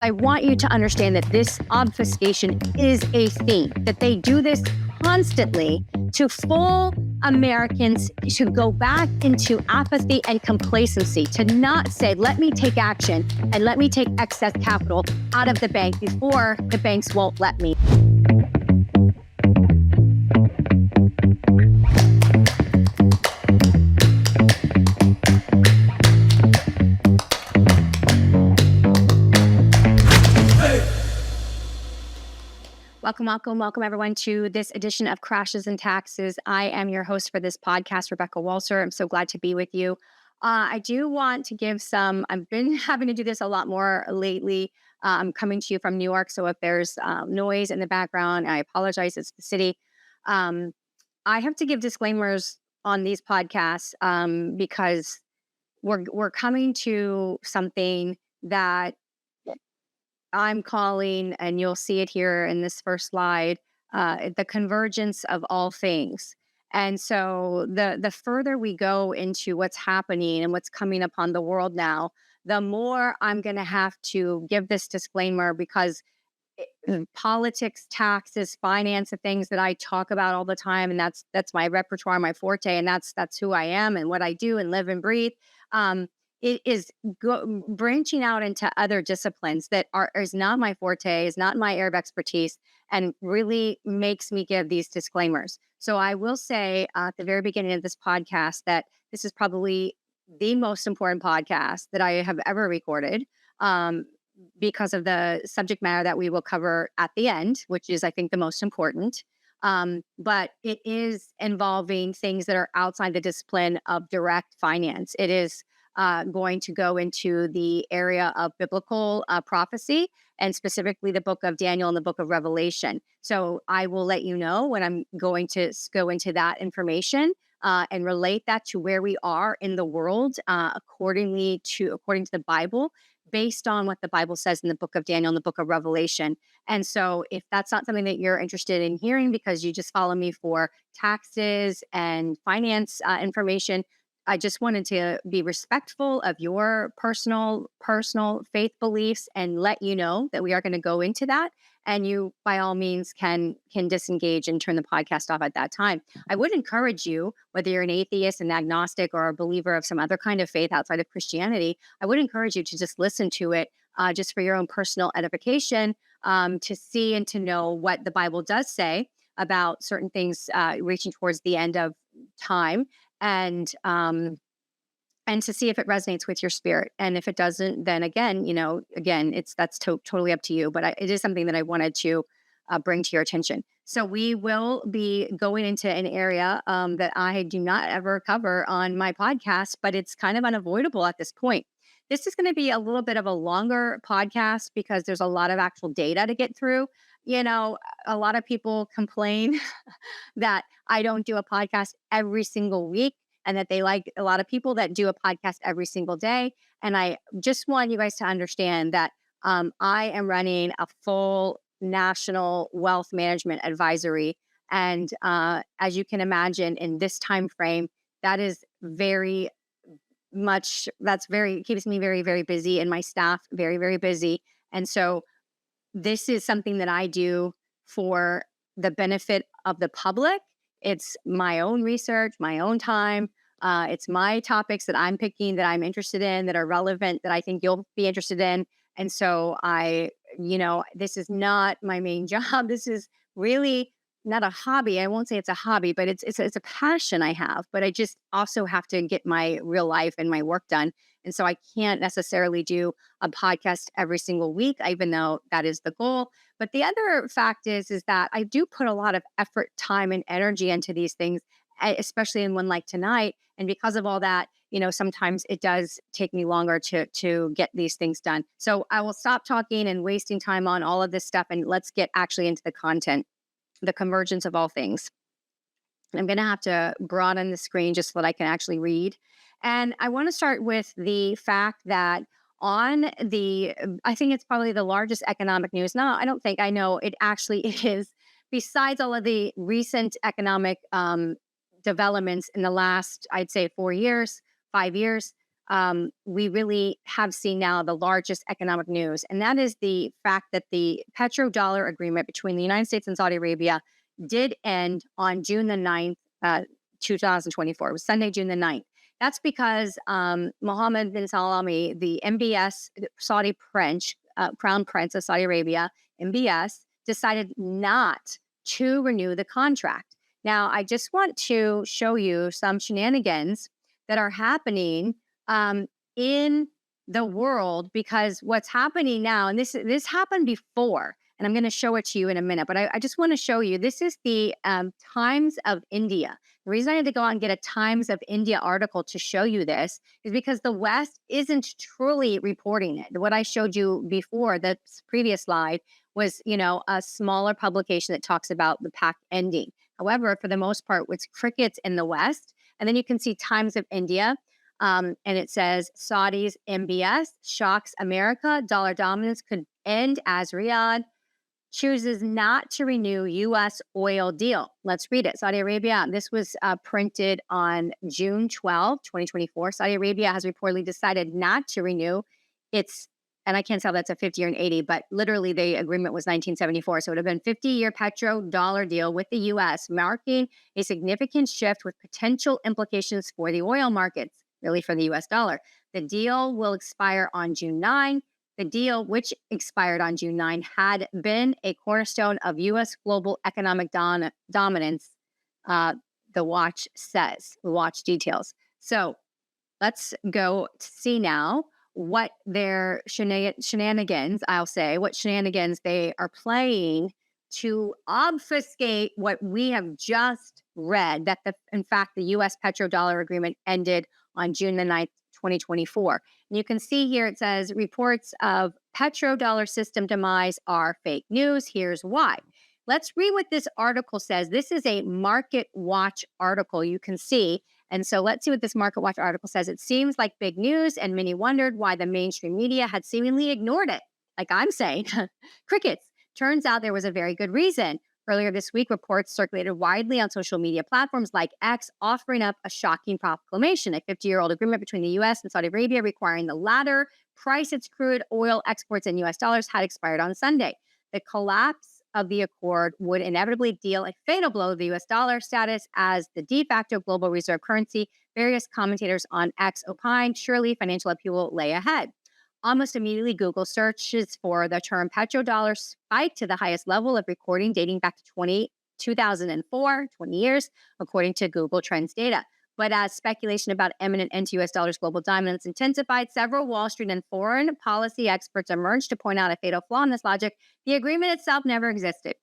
I want you to understand that this obfuscation is a theme, that they do this constantly to full Americans to go back into apathy and complacency, to not say, let me take action and let me take excess capital out of the bank before the banks won't let me. Welcome everyone to this edition of Crashes and Taxes. I am your host for this podcast, Rebecca Walser. I'm so glad to be with you. I do want to give I've been having to do this a lot more lately. I'm coming to you from New York, so if there's noise in the background, I apologize. It's the city. I have to give disclaimers on these podcasts because we're coming to something that I'm calling, and you'll see it here in this first slide, the convergence of all things. And so the further we go into what's happening and what's coming upon the world now, the more I'm going to have to give this disclaimer because politics, taxes, finance, the things that I talk about all the time, and that's my repertoire, my forte, and that's who I am and what I do and live and breathe. It is branching out into other disciplines that is not my forte, is not my area of expertise, and really makes me give these disclaimers. So I will say at the very beginning of this podcast that this is probably the most important podcast that I have ever recorded. Because of the subject matter that we will cover at the end, which is, I think, the most important. But it is involving things that are outside the discipline of direct finance. It is going to go into the area of biblical prophecy, and specifically the book of Daniel and the book of Revelation. So I will let you know when I'm going to go into that information and relate that to where we are in the world according to the Bible, based on what the Bible says in the book of Daniel and the book of Revelation. And so if that's not something that you're interested in hearing because you just follow me for taxes and finance information, I just wanted to be respectful of your personal faith beliefs and let you know that we are going to go into that. And you, by all means, can disengage and turn the podcast off at that time. I would encourage you, whether you're an atheist, an agnostic, or a believer of some other kind of faith outside of Christianity, I would encourage you to just listen to it just for your own personal edification, to see and to know what the Bible does say about certain things reaching towards the end of time, and to see if it resonates with your spirit. And if it doesn't, then again, that's totally up to you. But it is something that I wanted to bring to your attention. So we will be going into an area that I do not ever cover on my podcast, but it's kind of unavoidable at this point. This is going to be a little bit of a longer podcast because there's a lot of actual data to get through. A lot of people complain that I don't do a podcast every single week, and that they like a lot of people that do a podcast every single day. And I just want you guys to understand that I am running a full national wealth management advisory. And as you can imagine, in this time frame, that is keeps me very, very busy, and my staff very, very busy. And so this is something that I do for the benefit of the public. It's my own research, my own time. It's my topics that I'm picking, that I'm interested in, that are relevant, that I think you'll be interested in. And so this is not my main job. This is really not a hobby. I won't say it's a hobby, but it's a passion I have. But I just also have to get my real life and my work done. And so I can't necessarily do a podcast every single week, even though that is the goal. But the other fact is that I do put a lot of effort, time, and energy into these things, especially in one like tonight. And because of all that, sometimes it does take me longer to get these things done. So I will stop talking and wasting time on all of this stuff, and let's get actually into the content, the convergence of all things. I'm going to have to broaden the screen just so that I can actually read. And I want to start with the fact that I think it's probably the largest economic news. No, I don't think, I know it actually is. Besides all of the recent economic developments in the last, I'd say 4 years, 5 years, we really have seen now the largest economic news, and that is the fact that the petrodollar agreement between the United States and Saudi Arabia did end on June the 9th, 2024. It was Sunday, June the 9th. That's because Mohammed bin Salami, the MBS, Saudi Prince, Crown Prince of Saudi Arabia, MBS, decided not to renew the contract. Now, I just want to show you some shenanigans that are happening in the world, because what's happening now, and this happened before, and I'm going to show it to you in a minute, but I just want to show you, this is the Times of India. The reason I had to go out and get a Times of India article to show you this is because the West isn't truly reporting it. What I showed you before, the previous slide, was, a smaller publication that talks about the pact ending. However, for the most part, it's crickets in the West. And then you can see Times of India, and it says Saudi's MBS shocks America. Dollar dominance could end as Riyadh chooses not to renew U.S. oil deal. Let's read it. Saudi Arabia, this was printed on June 12, 2024. Saudi Arabia has reportedly decided not to renew its, and I can't tell if that's a 50 or an 80, but literally the agreement was 1974. So it would have been 50-year petrodollar deal with the U.S., marking a significant shift with potential implications for the oil markets, really for the U.S. dollar. The deal will expire on June 9. The deal, which expired on June 9, had been a cornerstone of U.S. global economic dominance, the watch says, the watch details. So let's go to see now what their shenanigans, I'll say, what shenanigans they are playing to obfuscate what we have just read, that in fact, the U.S. petrodollar agreement ended on June the 9th, 2024. And you can see here it says reports of petrodollar system demise are fake news. Here's why. Let's read what this article says. This is a Market Watch article, you can see. And so let's see what this Market Watch article says. It seems like big news, and many wondered why the mainstream media had seemingly ignored it. Like I'm saying, crickets. Turns out there was a very good reason. Earlier this week, reports circulated widely on social media platforms like X, offering up a shocking proclamation, a 50-year-old agreement between the U.S. and Saudi Arabia requiring the latter price its crude oil exports in U.S. dollars had expired on Sunday. The collapse of the accord would inevitably deal a fatal blow to the U.S. dollar status as the de facto global reserve currency. Various commentators on X opined, surely financial upheaval lay ahead. Almost immediately, Google searches for the term petrodollar spiked to the highest level of recording dating back to 2004, 20 years, according to Google Trends data. But as speculation about imminent end to U.S. dollars global dominance intensified, several Wall Street and foreign policy experts emerged to point out a fatal flaw in this logic. The agreement itself never existed.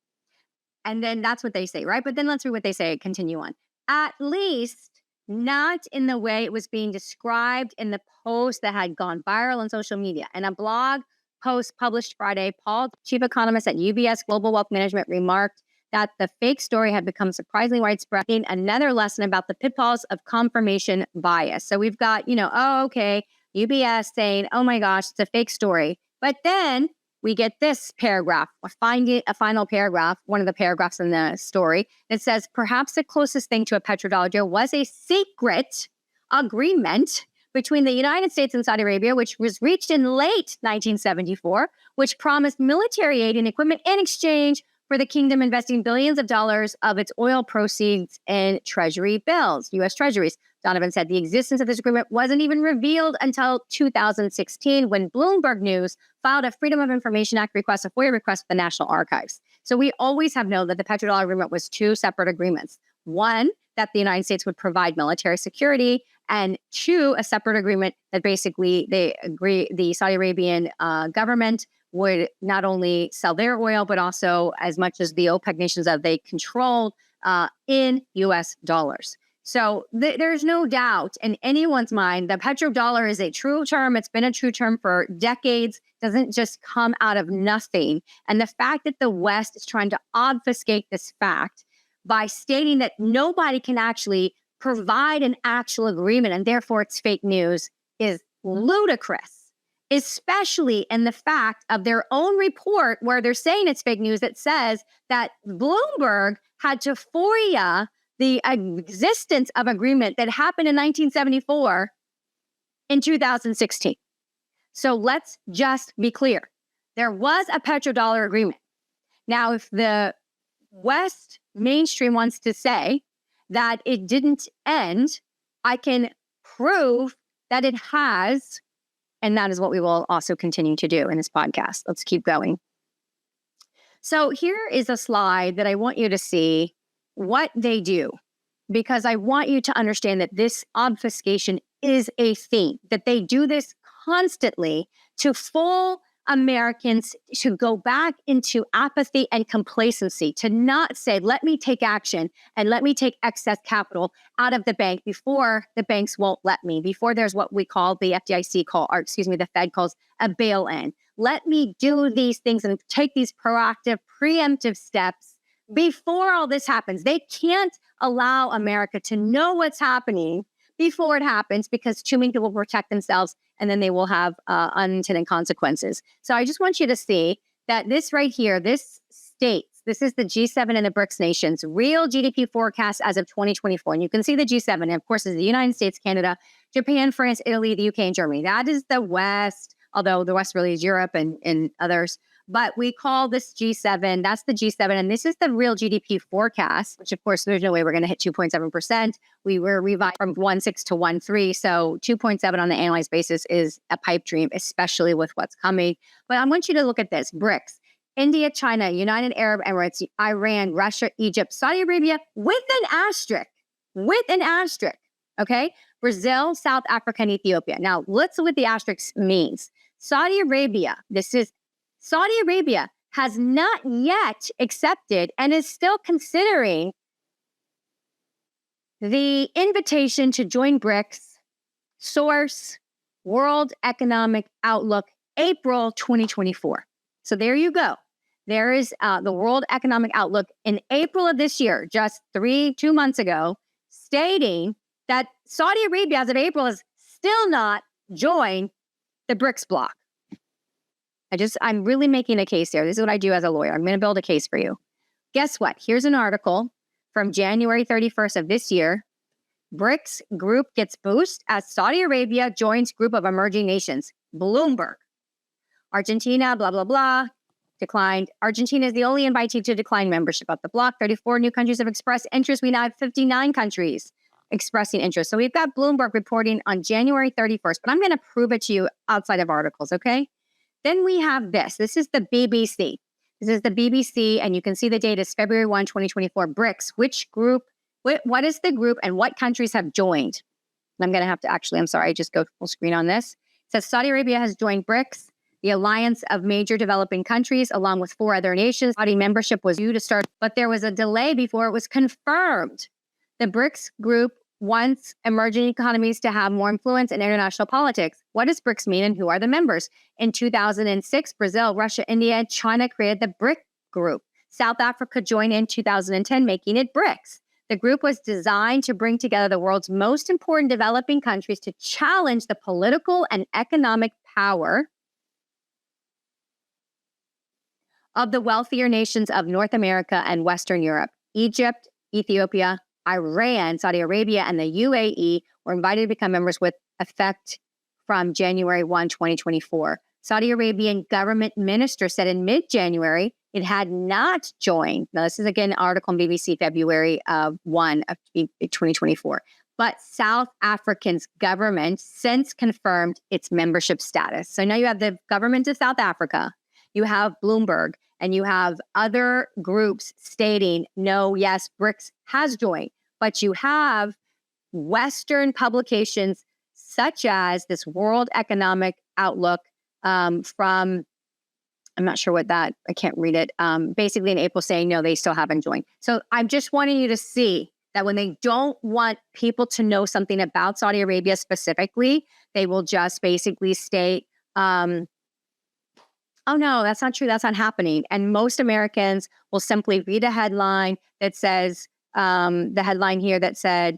And then that's what they say, right? But then let's read what they say, continue on. At least not in the way it was being described in the post that had gone viral on social media. In a blog post published Friday, Paul, chief economist at UBS Global Wealth Management, remarked that the fake story had become surprisingly widespread. Another lesson about the pitfalls of confirmation bias. So we've got, UBS saying, oh my gosh, it's a fake story. But then we get this paragraph, or finding a final paragraph, one of the paragraphs in the story, that says, perhaps the closest thing to a petrodollar deal was a secret agreement between the United States and Saudi Arabia, which was reached in late 1974, which promised military aid and equipment in exchange for the kingdom investing billions of dollars of its oil proceeds in treasury bills, U.S. treasuries. Donovan said the existence of this agreement wasn't even revealed until 2016, when Bloomberg News filed a Freedom of Information Act request, a FOIA request for the National Archives. So we always have known that the petrodollar agreement was two separate agreements. One, that the United States would provide military security, and two, a separate agreement that basically the Saudi Arabian government would not only sell their oil, but also as much as the OPEC nations that they controlled in U.S. dollars. So there's no doubt in anyone's mind that petrodollar is a true term. It's been a true term for decades. Doesn't just come out of nothing. And the fact that the West is trying to obfuscate this fact by stating that nobody can actually provide an actual agreement and therefore it's fake news is ludicrous, especially in the fact of their own report where they're saying it's fake news that says that Bloomberg had to FOIA the existence of agreement that happened in 1974 in 2016. So let's just be clear. There was a petrodollar agreement. Now, if the West mainstream wants to say that it didn't end, I can prove that it has. And that is what we will also continue to do in this podcast. Let's keep going. So here is a slide that I want you to see what they do, because I want you to understand that this obfuscation is a theme, that they do this constantly to fool Americans to go back into apathy and complacency, to not say, let me take action and let me take excess capital out of the bank before the banks won't let me, before there's what we call the the Fed calls a bail-in. Let me do these things and take these proactive, preemptive steps before all this happens. They can't allow America to know what's happening before it happens, because too many people protect themselves and then they will have unintended consequences. So I just want you to see that this right here, this states, this is the G7 and the BRICS nations, real GDP forecast as of 2024. And you can see the G7, and of course, is the United States, Canada, Japan, France, Italy, the UK, and Germany. That is the West, although the West really is Europe and others. But we call this G7, that's the G7, and this is the real GDP forecast, which of course, there's no way we're going to hit 2.7%. We were revised from 1.6 to 1.3, so 2.7 on the annualized basis is a pipe dream, especially with what's coming. But I want you to look at this, BRICS, India, China, United Arab Emirates, Iran, Russia, Egypt, Saudi Arabia, with an asterisk, okay? Brazil, South Africa, and Ethiopia. Now, let's see what the asterisk means. Saudi Arabia has not yet accepted and is still considering the invitation to join BRICS. Source, World Economic Outlook, April 2024. So there you go. There is the World Economic Outlook in April of this year, just 2 months ago, stating that Saudi Arabia, as of April, has still not joined the BRICS bloc. I'm really making a case here. This is what I do as a lawyer. I'm going to build a case for you. Guess what? Here's an article from January 31st of this year. BRICS group gets boost as Saudi Arabia joins group of emerging nations. Bloomberg. Argentina, blah, blah, blah, declined. Argentina is the only invitee to decline membership of the bloc. 34 new countries have expressed interest. We now have 59 countries expressing interest. So we've got Bloomberg reporting on January 31st, but I'm going to prove it to you outside of articles, okay? Then we have this. This is the BBC. This is the BBC, and you can see the date is February 1, 2024. BRICS, which group, what is the group, and what countries have joined? I'm going to have to I just go full screen on this. It says Saudi Arabia has joined BRICS, the alliance of major developing countries, along with 4 other nations. Saudi membership was due to start, but there was a delay before it was confirmed. The BRICS group wants emerging economies to have more influence in international politics. What does BRICS mean and who are the members? In 2006, Brazil, Russia, India, and China created the BRIC group. South Africa joined in 2010, making it BRICS. The group was designed to bring together the world's most important developing countries to challenge the political and economic power of the wealthier nations of North America and Western Europe. Egypt, Ethiopia, Iran, Saudi Arabia, and the UAE were invited to become members with effect from January 1, 2024. Saudi Arabian government minister said in mid-January it had not joined. Now, this is again an article on BBC February 1 of 2024. But South Africa's government since confirmed its membership status. So now you have the government of South Africa, you have Bloomberg, and you have other groups stating, no, yes, BRICS has joined. But you have Western publications such as this World Economic Outlook from, I'm not sure what that, I can't read it, basically in April saying, no, they still haven't joined. So I'm just wanting you to see that when they don't want people to know something about Saudi Arabia specifically, they will just basically state, oh no, that's not true, that's not happening. And most Americans will simply read a headline that says, the headline here that said,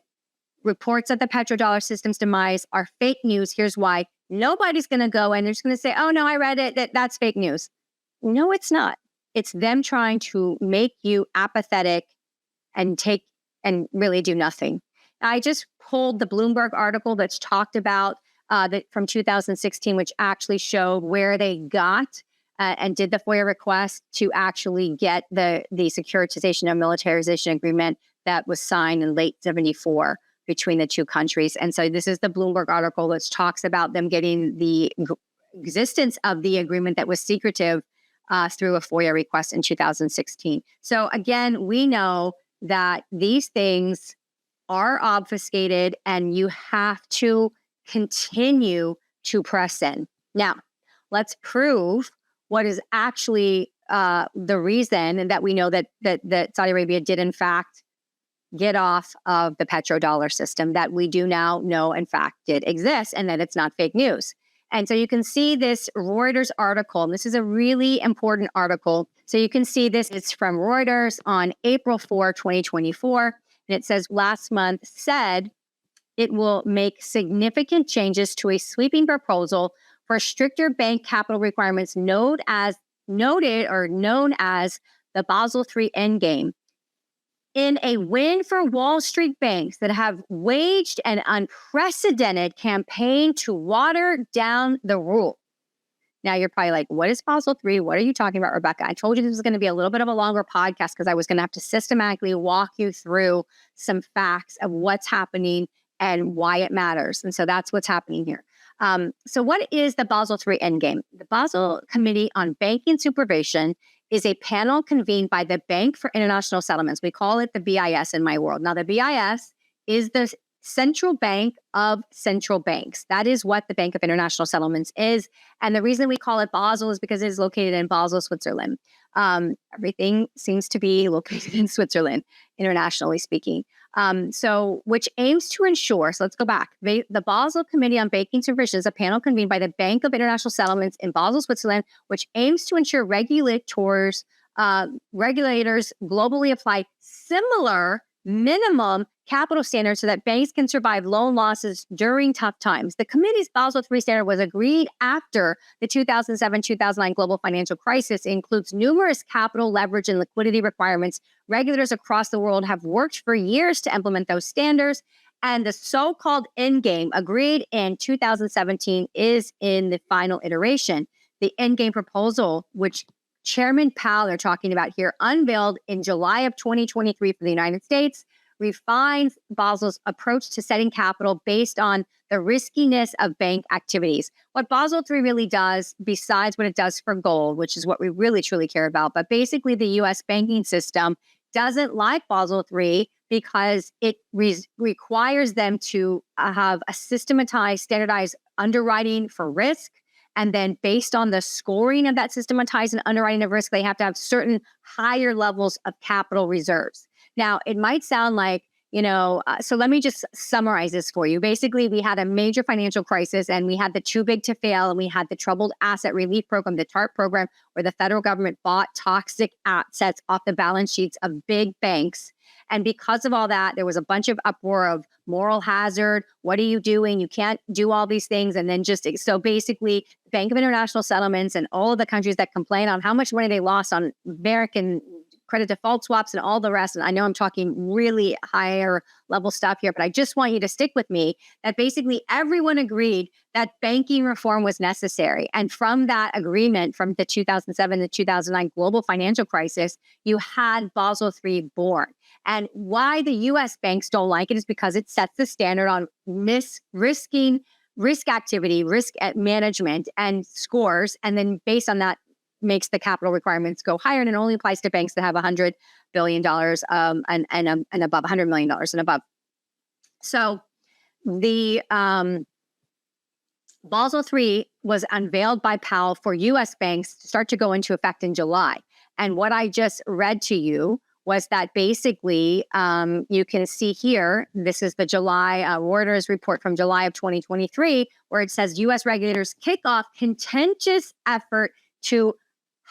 reports of the petrodollar system's demise are fake news. Here's why. Nobody's going to go and they're just going to say, oh, no, I read it. That's fake news. No, it's not. It's them trying to make you apathetic and really do nothing. I just pulled the Bloomberg article that's talked about from 2016, which actually showed where they got and did the FOIA request to actually get the securitization and militarization agreement that was signed in late 74 between the two countries. And so this is the Bloomberg article that talks about them getting the existence of the agreement that was secretive through a FOIA request in 2016. So again, we know that these things are obfuscated and you have to continue to press in. Now, let's prove what is actually the reason, and that we know that Saudi Arabia did in fact get off of the petrodollar system that we do now know in fact did exist, and that it's not fake news. And so you can see this Reuters article, and this is a really important article. So you can see this, it's from Reuters on April 4, 2024. And it says last month said it will make significant changes to a sweeping proposal for stricter bank capital requirements known as the Basel III Endgame. In a win for Wall Street banks that have waged an unprecedented campaign to water down the rule. Now you're probably like, what is Basel III? What are you talking about, Rebecca? I told you this was going to be a little bit of a longer podcast because I was going to have to systematically walk you through some facts of what's happening and why it matters. And so that's what's happening here. So what is the Basel III Endgame? The Basel Committee on Banking Supervision is a panel convened by the Bank for International Settlements. We call it the BIS in my world. Now, the BIS is the central bank of central banks. That is what the Bank of International Settlements is. And the reason we call it Basel is because it is located in Basel, Switzerland. Everything seems to be located in Switzerland, internationally speaking. So which aims to ensure, so let's go back. The Basel Committee on Banking Supervision is a panel convened by the Bank of International Settlements in Basel, Switzerland, which aims to ensure regulators globally apply similar minimum capital standards so that banks can survive loan losses during tough times. The committee's Basel III standard was agreed after the 2007-2009 global financial crisis. It includes numerous capital, leverage, and liquidity requirements. Regulators across the world have worked for years to implement those standards, and the so-called endgame agreed in 2017 is in the final iteration. The endgame proposal, which Chairman Powell, they're talking about here, unveiled in July of 2023 for the United States, refines Basel's approach to setting capital based on the riskiness of bank activities. What Basel III really does, besides what it does for gold, which is what we really truly care about, but basically the U.S. banking system doesn't like Basel III because it requires them to have a systematized, standardized underwriting for risk. And then based on the scoring of that systematized and underwriting of risk, they have to have certain higher levels of capital reserves. Now, it might sound like, so let me just summarize this for you. Basically, we had a major financial crisis and we had the too big to fail and we had the troubled asset relief program, the TARP program, where the federal government bought toxic assets off the balance sheets of big banks. And because of all that, there was a bunch of uproar of moral hazard. What are you doing? You can't do all these things. And then so basically, Bank of International Settlements and all of the countries that complain on how much money they lost on American credit default swaps and all the rest. And I know I'm talking really higher level stuff here, but I just want you to stick with me that basically everyone agreed that banking reform was necessary. And from that agreement, from the 2007 to 2009 global financial crisis, you had Basel III born. And why the U.S. banks don't like it is because it sets the standard on risk activity, risk management, and scores. And then based on that, makes the capital requirements go higher, and it only applies to banks that have $100 billion and above, $100 million and above. So the Basel III was unveiled by Powell for U.S. banks to start to go into effect in July. And what I just read to you was that basically, you can see here, this is the July Reuters report from July of 2023, where it says U.S. regulators kick off contentious effort to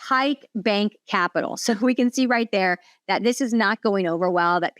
hike bank capital. So we can see right there that this is not going over well, that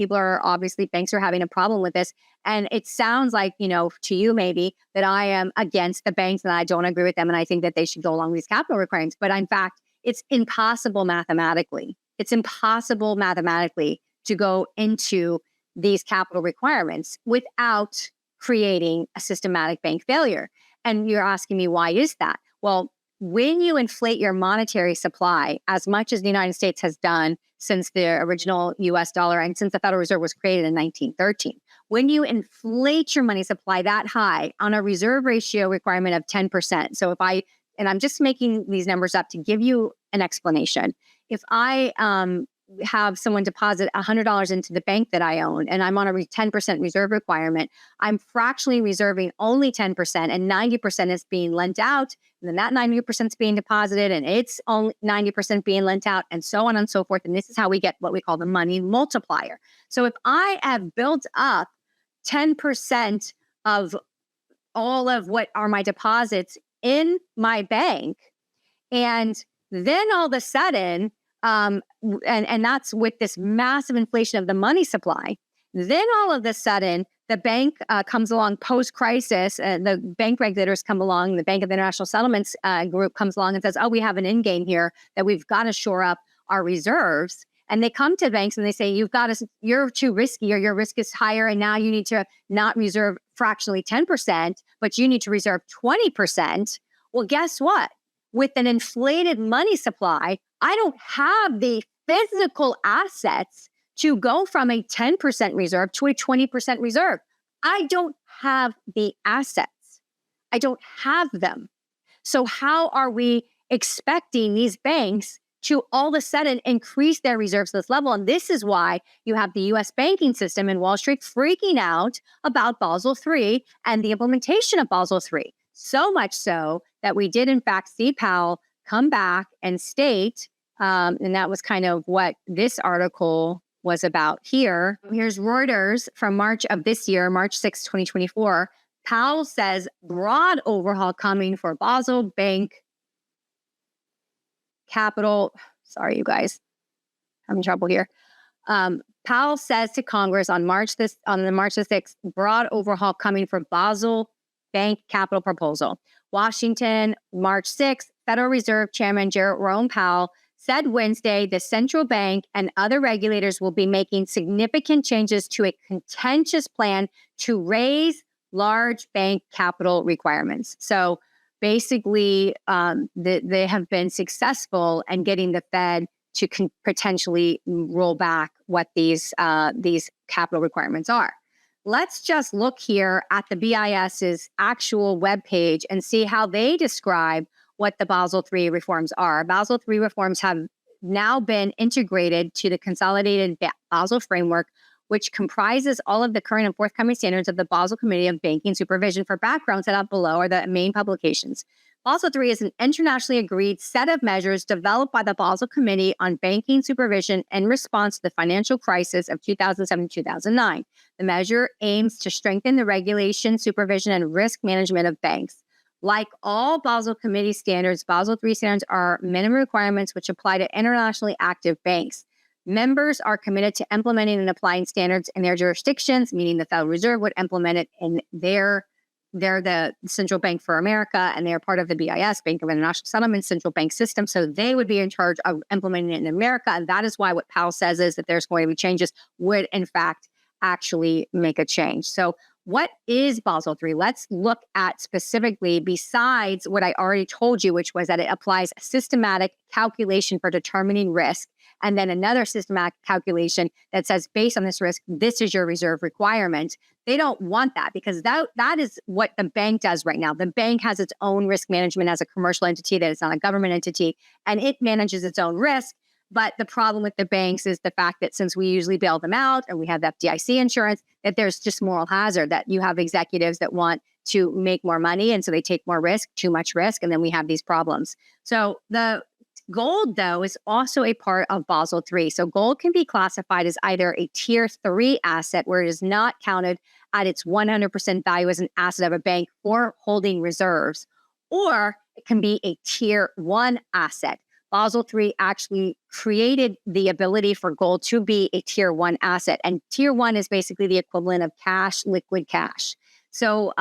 banks are having a problem with this. And it sounds like, to you maybe, that I am against the banks and I don't agree with them and I think that they should go along with these capital requirements. But in fact, it's impossible mathematically. It's impossible mathematically to go into these capital requirements without creating a systematic bank failure. And you're asking me, why is that? Well, when you inflate your monetary supply as much as the United States has done since the original US dollar and since the Federal Reserve was created in 1913, when you inflate your money supply that high on a reserve ratio requirement of 10%. So and I'm just making these numbers up to give you an explanation. If I have someone deposit $100 into the bank that I own, and I'm on a 10% reserve requirement, I'm fractionally reserving only 10%, and 90% is being lent out. And then that 90% is being deposited, and it's only 90% being lent out, and so on and so forth. And this is how we get what we call the money multiplier. So if I have built up 10% of all of what are my deposits in my bank, and then all of a sudden, and that's with this massive inflation of the money supply. Then all of a sudden, the bank comes along post-crisis, the bank regulators come along, the Bank of International Settlements group comes along and says, oh, we have an end game here that we've got to shore up our reserves. And they come to banks and they say, you're too risky, or your risk is higher, and now you need to not reserve fractionally 10%, but you need to reserve 20%. Well, guess what? With an inflated money supply, I don't have the physical assets to go from a 10% reserve to a 20% reserve. I don't have the assets. I don't have them. So how are we expecting these banks to all of a sudden increase their reserves to this level? And this is why you have the US banking system and Wall Street freaking out about Basel III and the implementation of Basel III. So much so that we did, in fact, see Powell come back and state, and that was kind of what this article was about here. Here's Reuters from March of this year, March 6, 2024. Powell says broad overhaul coming for Basel Bank Capital. Sorry, you guys, having trouble here. Powell says to Congress on March the 6th, broad overhaul coming for Basel Bank Capital proposal. Washington, March 6th, Federal Reserve Chairman Jerome Powell said Wednesday the central bank and other regulators will be making significant changes to a contentious plan to raise large bank capital requirements. So basically, they have been successful in getting the Fed to potentially roll back what these capital requirements are. Let's just look here at the BIS's actual webpage and see how they describe what the Basel III reforms are. Basel III reforms have now been integrated to the consolidated Basel framework, which comprises all of the current and forthcoming standards of the Basel Committee of Banking Supervision. For background, set out below are the main publications. Basel III is an internationally agreed set of measures developed by the Basel Committee on Banking Supervision in response to the financial crisis of 2007-2009. The measure aims to strengthen the regulation, supervision, and risk management of banks. Like all Basel Committee standards, Basel III standards are minimum requirements which apply to internationally active banks. Members are committed to implementing and applying standards in their jurisdictions, meaning the Federal Reserve would implement it in they're the central bank for America, and they're part of the BIS, Bank of International Settlements, central bank system. So they would be in charge of implementing it in America. And that is why what Powell says is that there's going to be changes would, in fact, actually make a change. So what is Basel III? Let's look at specifically, besides what I already told you, which was that it applies a systematic calculation for determining risk, and then another systematic calculation that says, based on this risk, this is your reserve requirement. They don't want that because that is what the bank does right now. The bank has its own risk management as a commercial entity that is not a government entity, and it manages its own risk. But the problem with the banks is the fact that since we usually bail them out and we have the FDIC insurance, that there's just moral hazard, that you have executives that want to make more money. And so they take more risk, too much risk. And then we have these problems. So the gold, though, is also a part of Basel III. So gold can be classified as either a tier 3 asset, where it is not counted at its 100% value as an asset of a bank for holding reserves, or it can be a tier 1 asset. Basel III actually created the ability for gold to be a tier 1 asset. And tier 1 is basically the equivalent of cash, liquid cash. So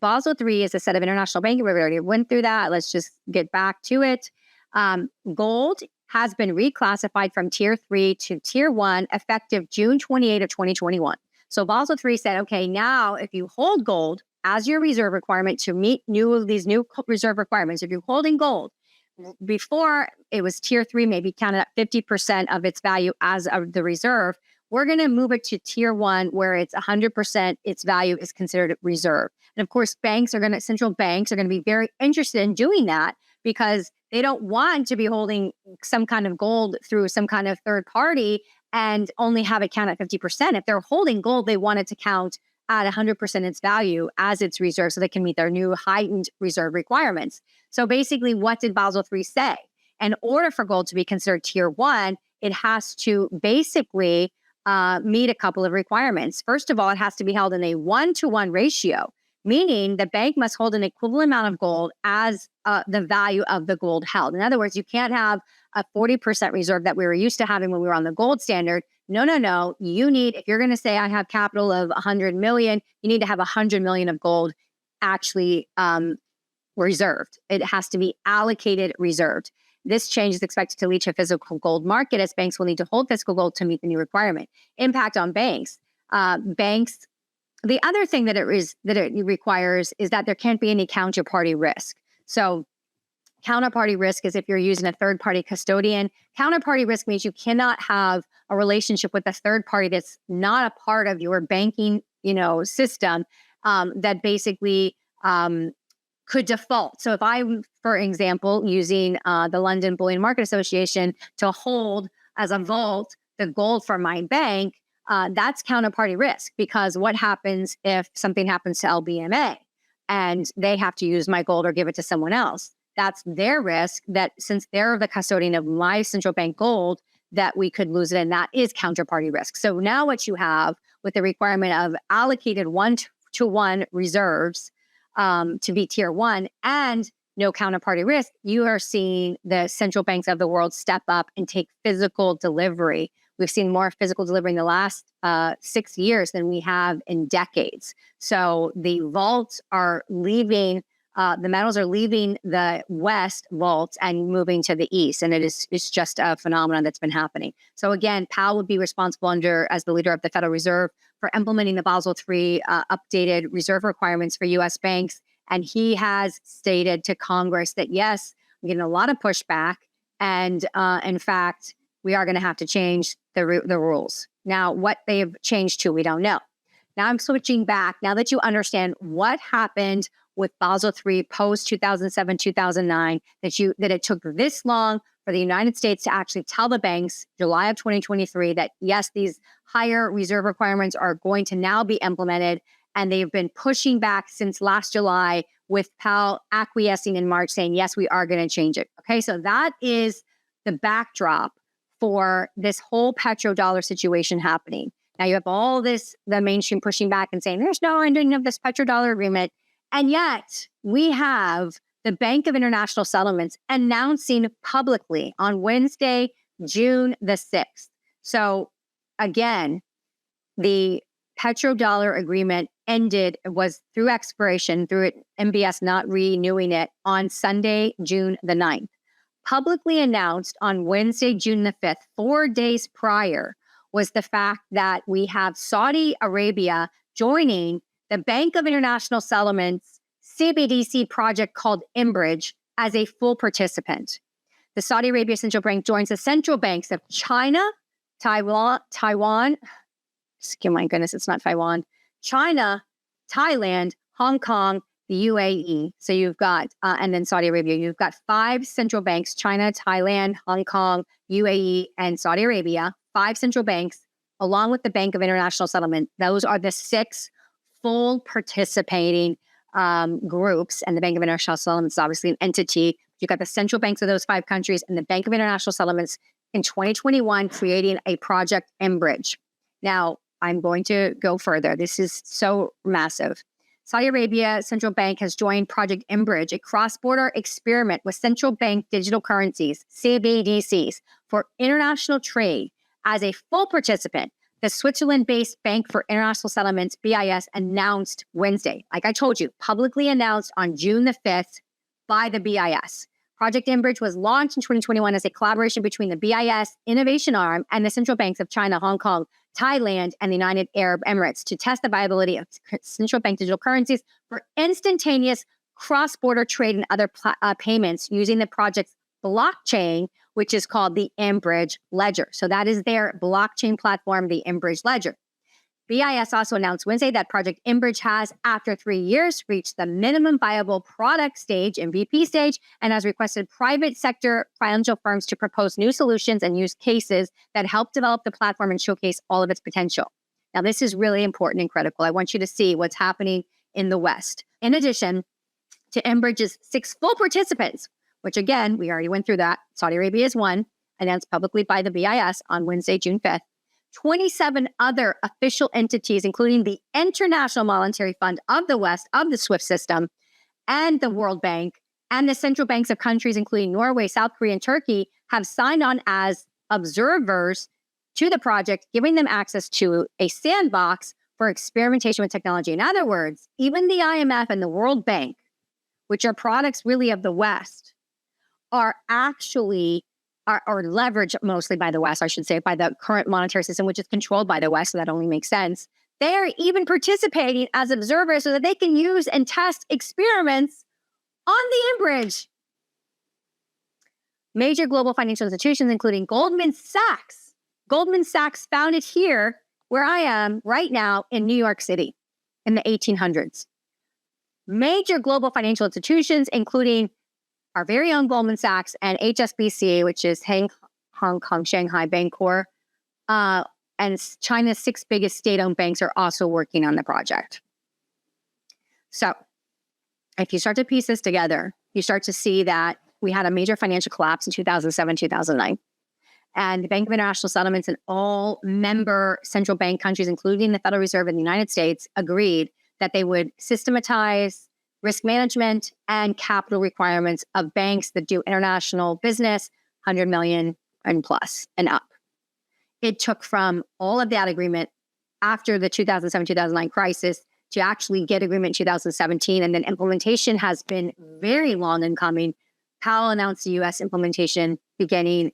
Basel III is a set of international banking. We already went through that. Let's just get back to it. Gold has been reclassified from tier 3 to tier 1 effective June 28 of 2021. So Basel III said, okay, now if you hold gold as your reserve requirement to meet these new reserve requirements. If you're holding gold, before it was tier 3, maybe counted at 50% of its value as of the reserve. We're going to move it to tier 1, where it's 100% its value is considered reserve. And of course, central banks are going to be very interested in doing that, because they don't want to be holding some kind of gold through some kind of third party and only have it count at 50%. If they're holding gold, they want it to count at 100% its value as its reserve, so they can meet their new heightened reserve requirements. So basically, what did Basel III say? In order for gold to be considered tier 1, it has to basically meet a couple of requirements. First of all, it has to be held in a 1-to-1 ratio, meaning the bank must hold an equivalent amount of gold as the value of the gold held. In other words, you can't have a 40% reserve that we were used to having when we were on the gold standard. No. You need, if you're going to say I have capital of 100 million, you need to have 100 million of gold actually reserved. It has to be allocated reserved. This change is expected to lead to a physical gold market, as banks will need to hold physical gold to meet the new requirement. Impact on banks. The other thing that it requires is that there can't be any counterparty risk. So counterparty risk is if you're using a third-party custodian. Counterparty risk means you cannot have a relationship with a third party that's not a part of your banking, system, that basically could default. So if I'm, for example, using the London Bullion Market Association to hold as a vault the gold for my bank, that's counterparty risk, because what happens if something happens to LBMA and they have to use my gold or give it to someone else? That's their risk, that since they're the custodian of my central bank gold, that we could lose it, and that is counterparty risk. So now what you have with the requirement of allocated 1-to-1 reserves to be tier 1 and no counterparty risk, you are seeing the central banks of the world step up and take physical delivery. We've seen more physical delivery in the last 6 years than we have in decades. So the vaults are leaving, the metals are leaving the West vaults and moving to the East. And it's just a phenomenon that's been happening. So again, Powell would be responsible as the leader of the Federal Reserve for implementing the Basel III updated reserve requirements for U.S. banks. And he has stated to Congress that, yes, we're getting a lot of pushback. And in fact, we are going to have to change the rules. Now, what they've changed to, we don't know. Now I'm switching back. Now that you understand what happened with Basel III post 2007, 2009, that it took this long for the United States to actually tell the banks, July of 2023, that yes, these higher reserve requirements are going to now be implemented. And they've been pushing back since last July, with Powell acquiescing in March saying, yes, we are going to change it. Okay, so that is the backdrop for this whole petrodollar situation happening. Now you have all this, the mainstream pushing back and saying, there's no ending of this petrodollar agreement. And yet we have the Bank of International Settlements announcing publicly on Wednesday, June the 6th. So again, the petrodollar agreement was through expiration, through MBS not renewing it on Sunday, June the 9th. Publicly announced on Wednesday, June the 5th, 4 days prior, was the fact that we have Saudi Arabia joining the Bank of International Settlements CBDC project called mBridge as a full participant. The Saudi Arabia Central Bank joins the central banks of China, Taiwan, excuse my goodness, it's not Taiwan, China, Thailand, Hong Kong, the UAE. So you've got, and then Saudi Arabia, you've got 5 central banks, China, Thailand, Hong Kong, UAE, and Saudi Arabia, 5 central banks, along with the Bank of International Settlement. Those are the 6 full participating groups. And the Bank of International Settlements is obviously an entity. You've got the central banks of those 5 countries and the Bank of International Settlements in 2021 creating a project mBridge. Now, I'm going to go further. This is so massive. Saudi Arabia Central Bank has joined Project mBridge, a cross-border experiment with central bank digital currencies, CBDCs, for international trade. As a full participant, the Switzerland-based Bank for International Settlements, BIS, announced Wednesday, like I told you, publicly announced on June the 5th by the BIS. Project Enbridge was launched in 2021 as a collaboration between the BIS innovation arm and the central banks of China, Hong Kong, Thailand, and the United Arab Emirates to test the viability of central bank digital currencies for instantaneous cross-border trade and other payments using the project's blockchain, which is called the Enbridge Ledger. So that is their blockchain platform, the Enbridge Ledger. BIS also announced Wednesday that Project Enbridge has, after 3 years, reached the minimum viable product stage, MVP stage, and has requested private sector financial firms to propose new solutions and use cases that help develop the platform and showcase all of its potential. Now, this is really important and critical. I want you to see what's happening in the West. In addition to Enbridge's 6 full participants, which again, we already went through that. Saudi Arabia is one, announced publicly by the BIS on Wednesday, June 5th. 27 other official entities, including the International Monetary Fund of the West, of the SWIFT system, and the World Bank, and the central banks of countries, including Norway, South Korea, and Turkey, have signed on as observers to the project, giving them access to a sandbox for experimentation with technology. In other words, even the IMF and the World Bank, which are products really of the West, are actually are leveraged mostly by the West, I should say, by the current monetary system, which is controlled by the West, so that only makes sense. They're even participating as observers so that they can use and test experiments on the Enbridge. Major global financial institutions, including Goldman Sachs. Goldman Sachs founded here, where I am right now in New York City in the 1800s. Major global financial institutions, including our very own Goldman Sachs and HSBC, which is Hong Kong, Shanghai Bancorp, and China's 6 biggest state-owned banks are also working on the project. So if you start to piece this together, you start to see that we had a major financial collapse in 2007, 2009. And the Bank of International Settlements and all member central bank countries, including the Federal Reserve in the United States, agreed that they would systematize risk management and capital requirements of banks that do international business, 100 million and plus and up. It took from all of that agreement after the 2007-2009 crisis to actually get agreement in 2017, and then implementation has been very long in coming. Powell announced the U.S. implementation beginning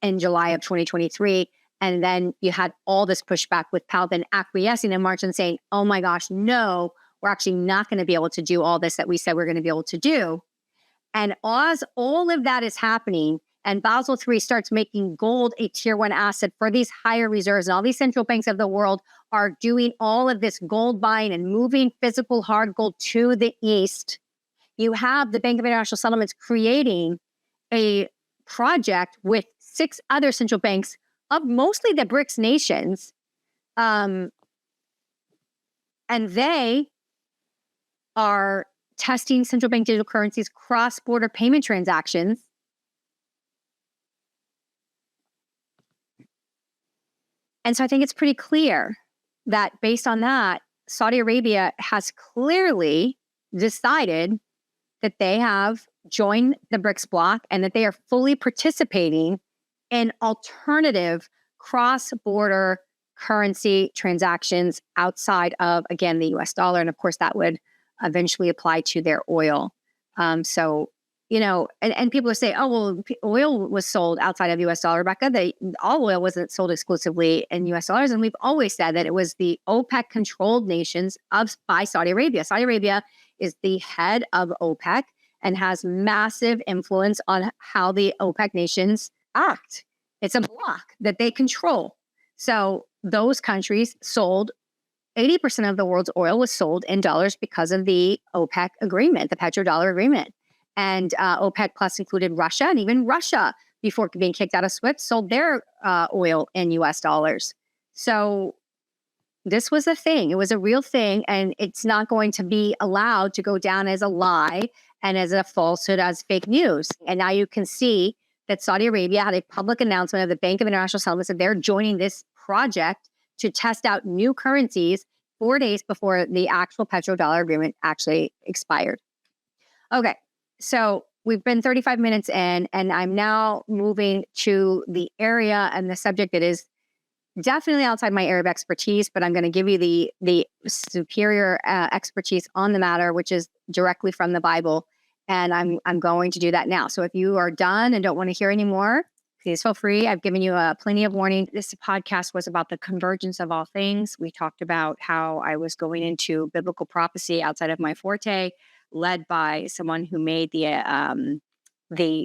in July of 2023, and then you had all this pushback with Powell then acquiescing in March and saying, oh my gosh, no, we're actually not going to be able to do all this that we said we're going to be able to do. And as all of that is happening, and Basel III starts making gold a tier 1 asset for these higher reserves, and all these central banks of the world are doing all of this gold buying and moving physical hard gold to the East, you have the Bank of International Settlements creating a project with 6 other central banks of mostly the BRICS nations. And they are testing central bank digital currencies, cross-border payment transactions. And so I think it's pretty clear that based on that, Saudi Arabia has clearly decided that they have joined the BRICS bloc and that they are fully participating in alternative cross-border currency transactions outside of, again, the US dollar. And of course, that would eventually apply to their oil. So, you know, and people say, oh, well, oil was sold outside of US dollar, Rebecca. All oil wasn't sold exclusively in US dollars. And we've always said that it was the OPEC controlled nations by Saudi Arabia. Saudi Arabia is the head of OPEC and has massive influence on how the OPEC nations act. It's a bloc that they control. So those countries sold 80% of the world's oil was sold in dollars because of the OPEC agreement, the petrodollar agreement. And OPEC Plus included Russia, and even Russia, before being kicked out of SWIFT, sold their oil in US dollars. So this was a thing. It was a real thing, and it's not going to be allowed to go down as a lie and as a falsehood, as fake news. And now you can see that Saudi Arabia had a public announcement of the Bank of International Settlements that they're joining this project to test out new currencies 4 days before the actual petrodollar agreement actually expired. Okay, so we've been 35 minutes in, and I'm now moving to the area and the subject that is definitely outside my area of expertise, but I'm going to give you the superior expertise on the matter, which is directly from the Bible. And I'm going to do that now. So if you are done and don't want to hear anymore, please feel free. I've given you plenty of warning. This podcast was about the convergence of all things. We talked about how I was going into biblical prophecy outside of my forte, led by someone who made the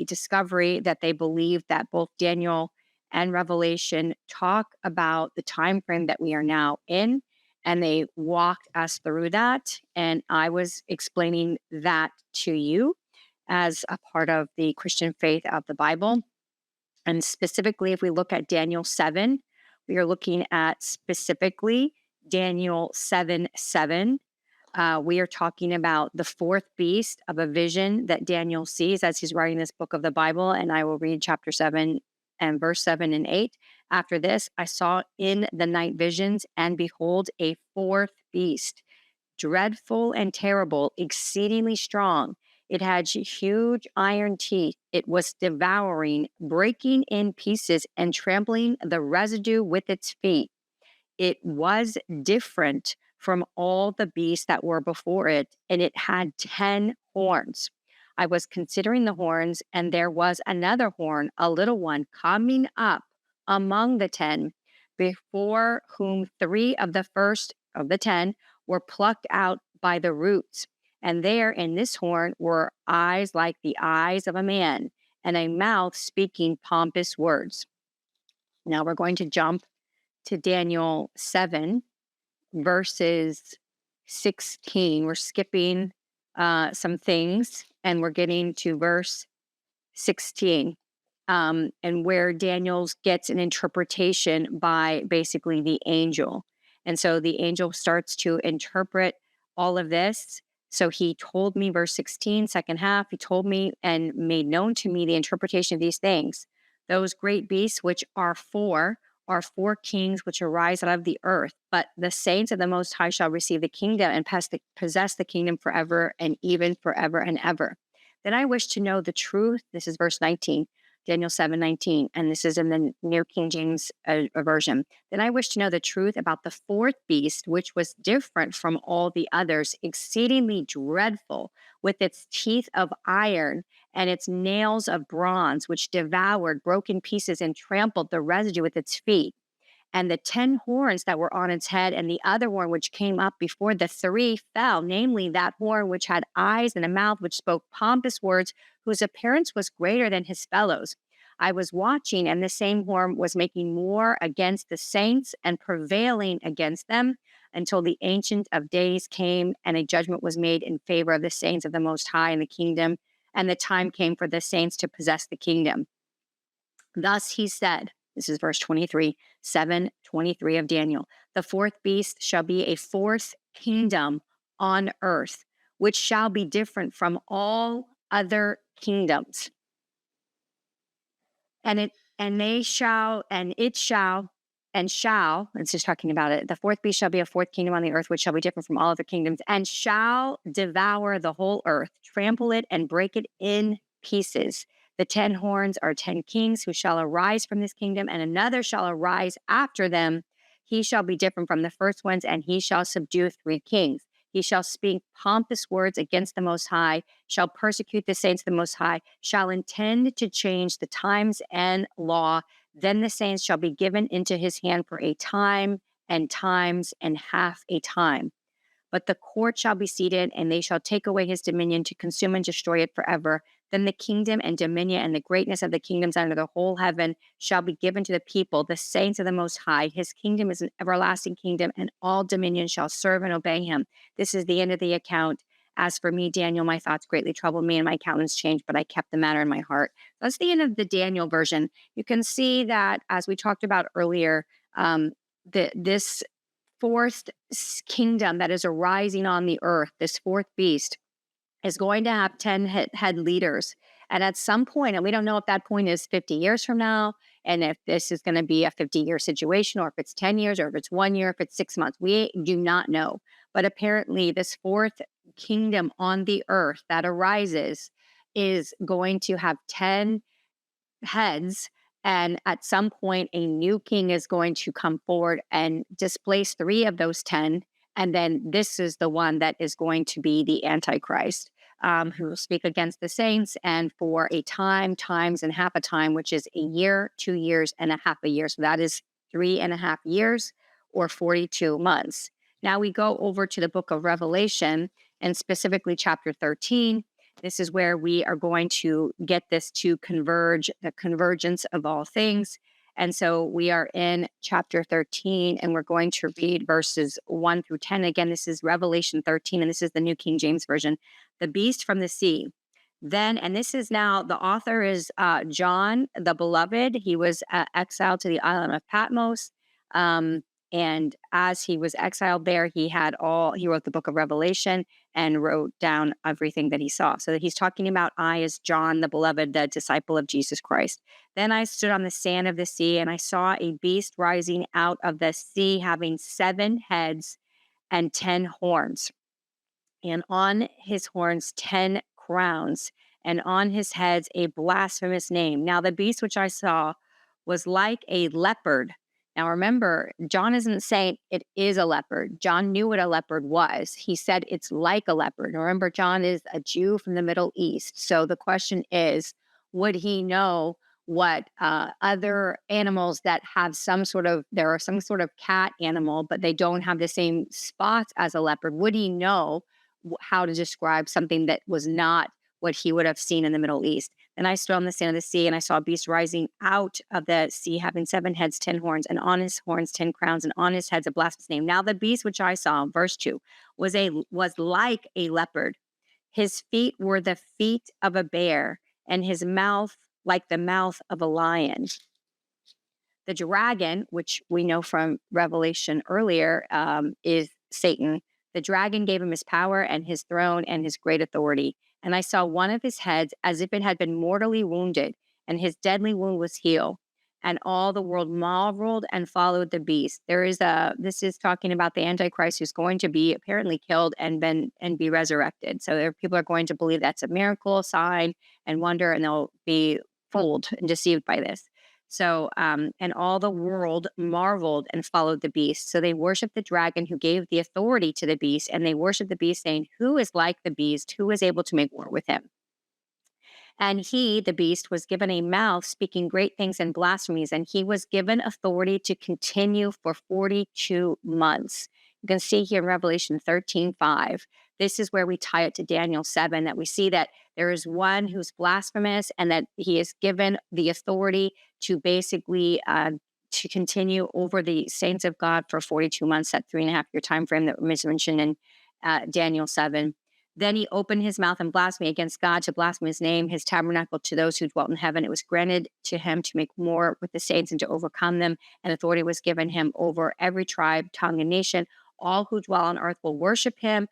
discovery that they believe that both Daniel and Revelation talk about the time frame that we are now in, and they walked us through that. And I was explaining that to you as a part of the Christian faith of the Bible. And specifically, if we look at Daniel 7, we are looking at specifically Daniel 7:7. We are talking about the fourth beast of a vision that Daniel sees as he's writing this book of the Bible. And I will read chapter 7 and verse 7 and 8. After this, I saw in the night visions, and behold, a fourth beast, dreadful and terrible, exceedingly strong. It had huge iron teeth. It was devouring, breaking in pieces, and trampling the residue with its feet. It was different from all the beasts that were before it, and it had 10 horns. I was considering the horns, and there was another horn, a little one, coming up among the 10, before whom 3 of the first of the 10 were plucked out by the roots. And there in this horn were eyes like the eyes of a man, and a mouth speaking pompous words. Now we're going to jump to Daniel 7, verses 16. We're skipping some things, and we're getting to verse 16, and where Daniel gets an interpretation by basically the angel. And so the angel starts to interpret all of this. So he told me, verse 16, second half, he told me and made known to me the interpretation of these things. Those great beasts, which are four kings which arise out of the earth, but the saints of the Most High shall receive the kingdom and possess the kingdom forever and even forever and ever. Then I wish to know the truth. This is verse 19, Daniel 7:19, and this is in the New King James version. Then I wish to know the truth about the fourth beast, which was different from all the others, exceedingly dreadful, with its teeth of iron and its nails of bronze, which devoured, broke in pieces, and trampled the residue with its feet. And the 10 horns that were on its head, and the other horn which came up before the 3 fell, namely that horn which had eyes and a mouth which spoke pompous words, whose appearance was greater than his fellows. I was watching, and the same horn was making war against the saints and prevailing against them until the Ancient of Days came, and a judgment was made in favor of the saints of the Most High in the kingdom, and the time came for the saints to possess the kingdom. Thus he said, this is verse 23, 7:23 of Daniel, the fourth beast shall be a fourth kingdom on earth, which shall be different from all other kingdoms. It's just talking about it. The fourth beast shall be a fourth kingdom on the earth, which shall be different from all other kingdoms, and shall devour the whole earth, trample it, and break it in pieces. The 10 horns are 10 kings who shall arise from this kingdom, and another shall arise after them. He shall be different from the first ones, and he shall subdue 3 kings. He shall speak pompous words against the Most High, shall persecute the saints of the Most High, shall intend to change the times and law. Then the saints shall be given into his hand for a time and times and half a time. But the court shall be seated, and they shall take away his dominion to consume and destroy it forever. Then the kingdom and dominion and the greatness of the kingdoms under the whole heaven shall be given to the people, the saints of the Most High. His kingdom is an everlasting kingdom, and all dominion shall serve and obey him. This is the end of the account. As for me, Daniel, my thoughts greatly troubled me, and my countenance changed, but I kept the matter in my heart. That's the end of the Daniel version. You can see that, as we talked about earlier, this fourth kingdom that is arising on the earth, this fourth beast, is going to have 10 head leaders. And at some point, and we don't know if that point is 50 years from now, and if this is going to be a 50-year situation, or if it's 10 years, or if it's 1 year, if it's 6 months, we do not know. But apparently this fourth kingdom on the earth that arises is going to have 10 heads. And at some point, a new king is going to come forward and displace 3 of those 10. And then this is the one that is going to be the Antichrist. who will speak against the saints, and for a time, times, and half a time, which is a year, 2 years, and a half a year. So that is 3.5 years or 42 months. Now we go over to the book of Revelation, and specifically chapter 13. This is where we are going to get this to converge, the convergence of all things. And so we are in chapter 13, and we're going to read verses 1 through 10. Again, this is Revelation 13, and this is the New King James Version. The beast from the sea. Then, and this is now, the author is John the Beloved. He was exiled to the island of Patmos. And as he was exiled there, he wrote the book of Revelation and wrote down everything that he saw. So that he's talking about, I as John the Beloved, the disciple of Jesus Christ. Then I stood on the sand of the sea, and I saw a beast rising out of the sea, having 7 heads and 10 horns, and on his horns 10 crowns, and on his heads a blasphemous name. Now the beast which I saw was like a leopard. Now remember, John isn't saying it is a leopard. John knew what a leopard was. He said it's like a leopard. Remember, John is a Jew from the Middle East. So the question is, would he know what other animals that have there are some sort of cat animal, but they don't have the same spots as a leopard? Would he know how to describe something that was not what he would have seen in the Middle East? And I stood on the sand of the sea, and I saw a beast rising out of the sea, having 7 heads, 10 horns, and on his horns 10 crowns, and on his heads a blasphemous name. Now the beast which I saw, verse 2, was like a leopard. His feet were the feet of a bear, and his mouth like the mouth of a lion. The dragon, which we know from Revelation earlier, is Satan. The dragon gave him his power and his throne and his great authority. And I saw one of his heads as if it had been mortally wounded, and his deadly wound was healed. And all the world marveled and followed the beast. This is talking about the Antichrist, who's going to be apparently killed and be resurrected. So people are going to believe that's a miracle, sign, and wonder, and they'll be fooled and deceived by this. So, and all the world marveled and followed the beast. So they worshiped the dragon who gave the authority to the beast, and they worshiped the beast, saying, who is like the beast? Who is able to make war with him? And he, the beast, was given a mouth speaking great things and blasphemies, and he was given authority to continue for 42 months. You can see here in Revelation 13:5. This is where we tie it to Daniel 7, that we see that there is one who's blasphemous, and that he is given the authority to basically to continue over the saints of God for 42 months, that 3.5 year time frame that was mentioned in Daniel 7. Then he opened his mouth and blasphemed against God, to blaspheme his name, his tabernacle, to those who dwelt in heaven. It was granted to him to make war with the saints and to overcome them. And authority was given him over every tribe, tongue, and nation. All who dwell on earth will worship him.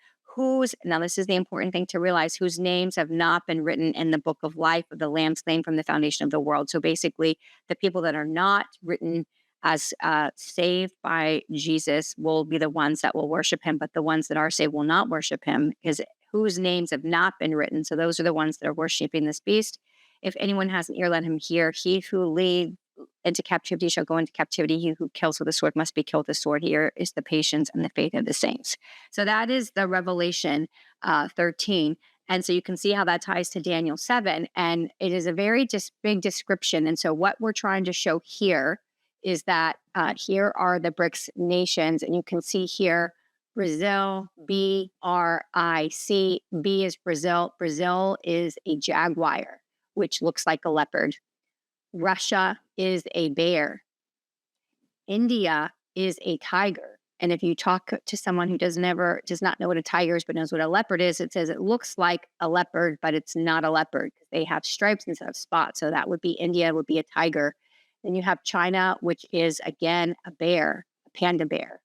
Now this is the important thing to realize, whose names have not been written in the book of life of the Lamb slain from the foundation of the world. So basically, the people that are not written as saved by Jesus will be the ones that will worship him, but the ones that are saved will not worship him, because whose names have not been written. So those are the ones that are worshiping this beast. If anyone has an ear, let him hear. He who leads into captivity shall go into captivity. He who kills with the sword must be killed with the sword. Here is the patience and the faith of the saints. So that is the Revelation 13. And so you can see how that ties to Daniel 7. And it is a very big description. And so what we're trying to show here is that here are the BRICS nations. And you can see here, Brazil, BRIC. B is Brazil. Brazil is a jaguar, which looks like a leopard. Russia is a bear. India is a tiger. And if you talk to someone who does not know what a tiger is, but knows what a leopard is, it says it looks like a leopard, but it's not a leopard. They have stripes instead of spots. So that would be India, would be a tiger. Then you have China, which is, again, a bear, a panda bear.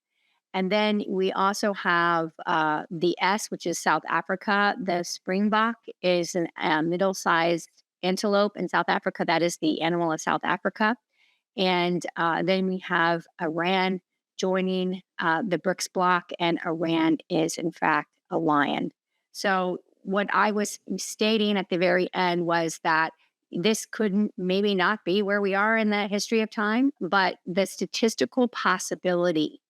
And then we also have the S, which is South Africa. The springbok is a middle-sized antelope in South Africa. That is the animal of South Africa. And then we have Iran joining the BRICS bloc, and Iran is, in fact, a lion. So what I was stating at the very end was that this could maybe not be where we are in the history of time, but the statistical possibility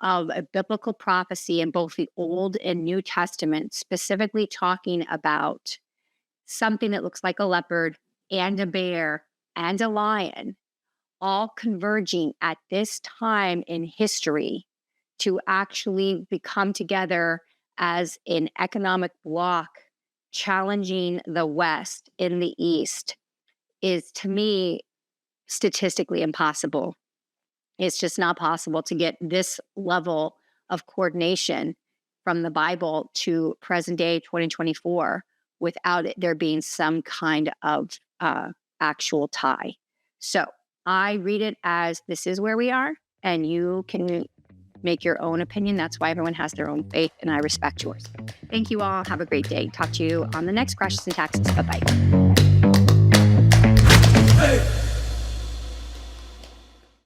of a biblical prophecy in both the Old and New Testament, specifically talking about something that looks like a leopard and a bear and a lion, all converging at this time in history to actually become together as an economic bloc challenging the West in the East, is, to me, statistically impossible. It's just not possible to get this level of coordination from the Bible to present day 2024 without there being some kind of actual tie. So I read it as this is where we are, and you can make your own opinion. That's why everyone has their own faith, and I respect yours. Thank you all. Have a great day. Talk to you on the next Crashes and Taxes. Bye-bye. Hey.